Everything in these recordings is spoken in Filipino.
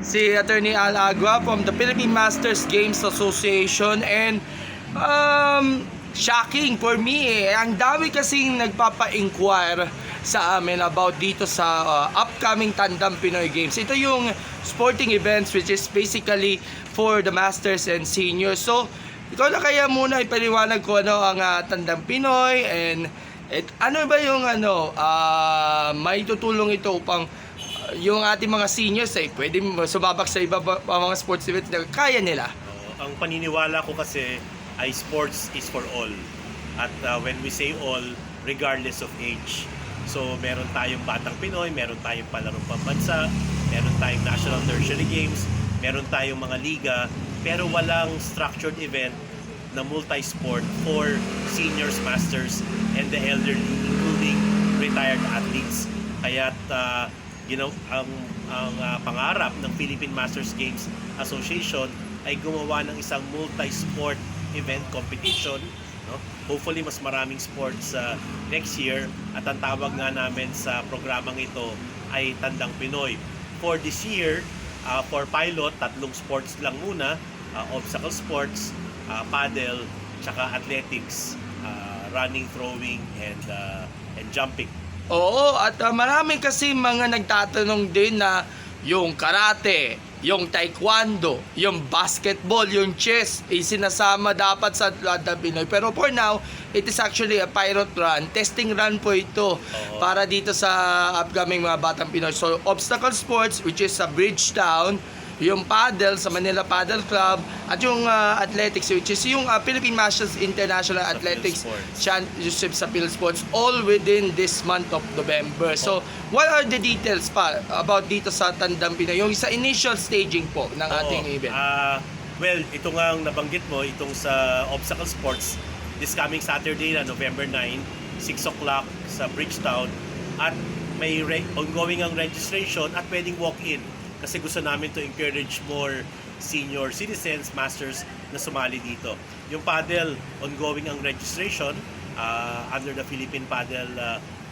si Attorney Al Agua from the Philippine Masters Games Association. And shocking for me ang dami kasing nagpapa-inquire sa amin about dito sa upcoming Tandang Pinoy Games. Ito yung sporting events which is basically for the Masters and Seniors. So ikaw na kaya muna ipaliwanag ko ano ang Tandang Pinoy, and ano ba yung may tutulong ito upang yung ating mga seniors ay pwede sumabak sa iba pa mga sports events na kaya nila. Ang paniniwala ko kasi ay sports is for all. At when we say all, regardless of age. So meron tayong Batang Pinoy, meron tayong palarong pambansa, meron tayong National Tertiary Games, meron tayong mga liga, pero walang structured event na multi-sport for seniors, masters, and the elderly, including retired athletes. Kaya't ang pangarap ng Philippine Masters Games Association ay gumawa ng isang multi-sport event competition. No? Hopefully mas maraming sports next year, at ang tawag nga namin sa programang ito ay Tandang Pinoy. For this year, for pilot, 3 sports lang muna, obstacle sports, paddle, tsaka athletics, running, throwing, and jumping. Oo, at marami kasi mga nagtatanong din na yung karate, yung taekwondo, yung basketball, yung chess, sinasama dapat sa Tandang Pinoy. Pero for now, it is actually a pilot run. Testing run po ito para dito sa upcoming mga Batang Pinoy. So, obstacle sports, which is sa Bridgetown, yung paddle sa Manila Paddle Club, at yung athletics, which is yung Philippine Masters International Athletics Championship sa PhilSports, all within this month of November. So, what are the details pa about dito sa Tandang Pinoy, yung sa initial staging po ng ating event? Well, ito nga ang nabanggit mo, itong sa obstacle sports, this coming Saturday na November 9, 6 o'clock sa Bridgetown, at may ongoing ang registration at pwedeng walk-in. Kasi gusto namin to encourage more senior citizens, masters na sumali dito. Yung paddle, ongoing ang registration under the Philippine Paddle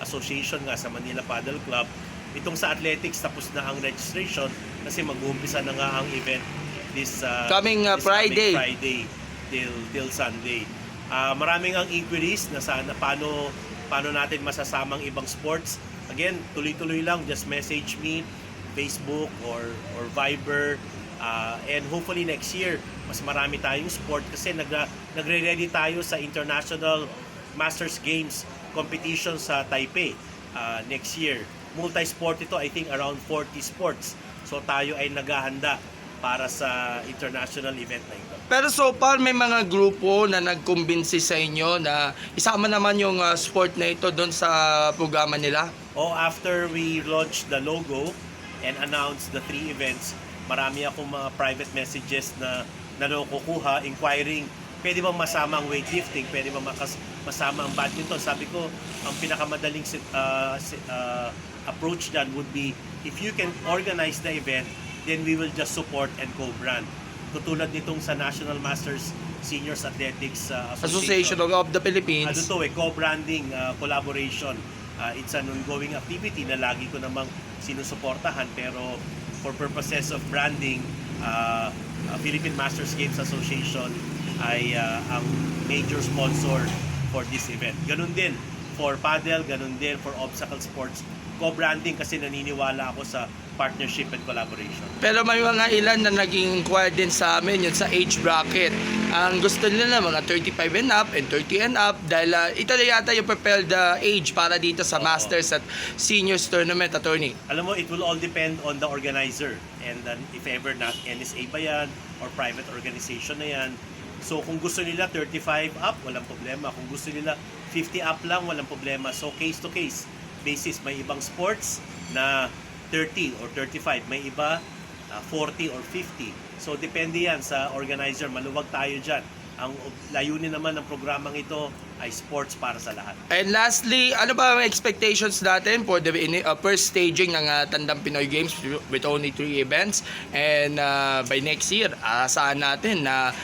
Association nga sa Manila Paddle Club. Itong sa athletics, tapos na ang registration kasi mag-uumpisa na nga ang event this coming Friday till Sunday. Maraming ang inquiries na sana paano natin masasamang ibang sports. Again, tuloy-tuloy lang, just message me Facebook or Viber, and hopefully next year mas marami tayong sport kasi nagre-ready tayo sa International Masters Games competition sa Taipei next year. Multi-sport ito, I think around 40 sports. So tayo ay naghahanda para sa international event na ito. Pero so far, may mga grupo na nagkumbinsi sa inyo na isama naman yung sport na ito doon sa programa nila? After we launched the logo and announced the 3 events, marami akong mga private messages na nakukuha, inquiring, pwede bang masama ang weightlifting, pwede bang masama ang badminton. Sabi ko, ang pinakamadaling approach dyan would be, if you can organize the event, then we will just support and co-brand. Tutulad nitong sa National Masters Seniors Athletics Association of the Philippines. Co-branding collaboration. It's an ongoing activity na lagi ko namang sinusuportahan, pero for purposes of branding, Philippine Masters Games Association ay ang major sponsor for this event. Ganun din for paddle, ganun din for obstacle sports. Co-branding kasi naniniwala ako sa partnership and collaboration. Pero may mga ilan na naging inquire din sa amin yun sa age bracket. Ang gusto nila mga 35 and up and 30 and up dahil ito na yata yung prepared age para dito sa Masters at Seniors Tournament, attorney. Alam mo, it will all depend on the organizer, and if ever na NSA ba yan or private organization na yan. So kung gusto nila 35 up, walang problema. Kung gusto nila 50 up lang, walang problema. So case to case basis, may ibang sports na 30 or 35, may iba 40 or 50. So depende yan sa organizer, maluwag tayo dyan. Ang layunin naman ng programang ito ay sports para sa lahat. And lastly, ano ba ang expectations natin for the first staging ng Tandang Pinoy Games with only 3 events? And by next year, asahan natin na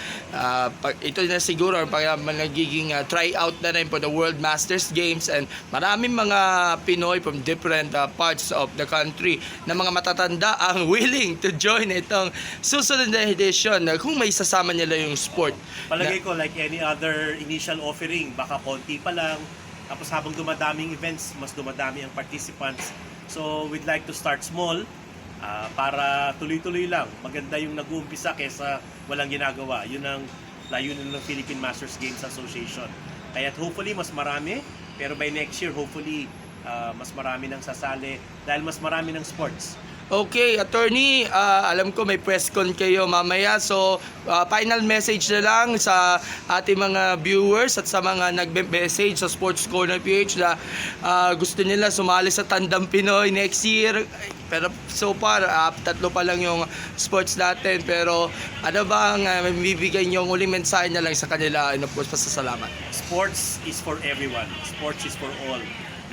ito na siguro pag nagiging tryout na rin for the World Masters Games, and maraming mga Pinoy from different parts of the country na mga matatanda ang willing to join itong susunod na edition kung may sasama nila yung sport. Palagay ko like any other initial offering, baka konti pa lang. Tapos habang dumadaming events, mas dumadami ang participants. So we'd like to start small para tuloy-tuloy lang. Maganda yung nag-uumpisa kesa walang ginagawa. Yun ang layunin ng Philippine Masters Games Association. Kaya hopefully mas marami, pero by next year hopefully mas marami nang sasali dahil mas marami ng sports. Okay, attorney, alam ko may press con kayo mamaya, so final message na lang sa ating mga viewers at sa mga nagme-message sa Sports Corner PH na gusto nila sumali sa Tandang Pinoy next year. Pero so far, 3 pa lang yung sports natin, pero ano ba ang bibigay nyo uling mensahe na lang sa kanila, and of course, pasasalamat. Sports is for everyone. Sports is for all.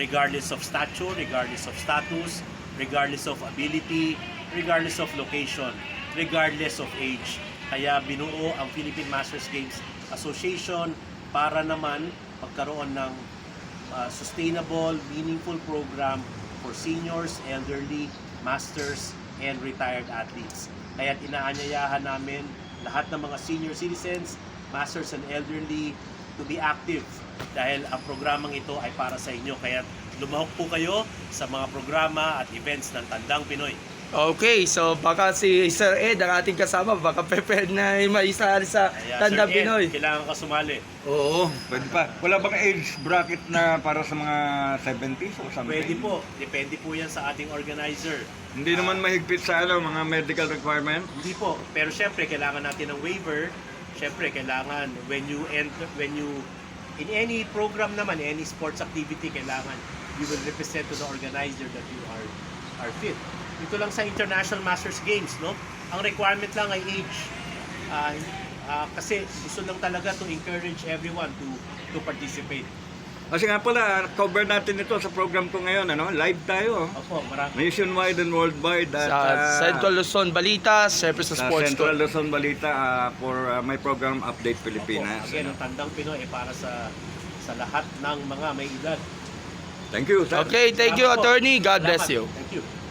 Regardless of stature, regardless of status, regardless of ability, regardless of location, regardless of age. Kaya binuo ang Philippine Masters Games Association para naman magkaroon ng sustainable, meaningful program for seniors, elderly, masters, and retired athletes. Kaya inaanyayahan namin lahat ng mga senior citizens, masters, and elderly to be active dahil ang programang ito ay para sa inyo. Kaya lumahok po kayo sa mga programa at events ng Tandang Pinoy. Okay, so baka si Sir Ed, ang ating kasama, baka prepared na maisali sa Kaya, Tandang Sir Ed, Pinoy. kailangan ka sumali. Oo, pwede pa. Wala bang age bracket na para sa mga 70s o something? Pwede po. Depende po yan sa ating organizer. Hindi naman mahigpit sa mga medical requirement? Hindi po. Pero syempre, kailangan natin ng waiver. Syempre, kailangan when you in any program naman, any sports activity, kailangan you will represent to the organizer that you are fit. Ito lang sa International Masters Games, no? Ang requirement lang ay age. Kasi gusto lang talaga to encourage everyone to participate. Kasi nga pala, cover natin ito sa program ko ngayon, live tayo. Opo, marami. Nationwide and worldwide. At, Sa Central Luzon Balita, syempre sa sa Sports Central Corner. Luzon Balita for my program Update Pilipinas. Opo, again, ang Tandang Pinoy ay para sa lahat ng mga may edad. Thank you, sir. Okay, thank you, Salamat po. attorney. God bless Salamat. you. Thank you.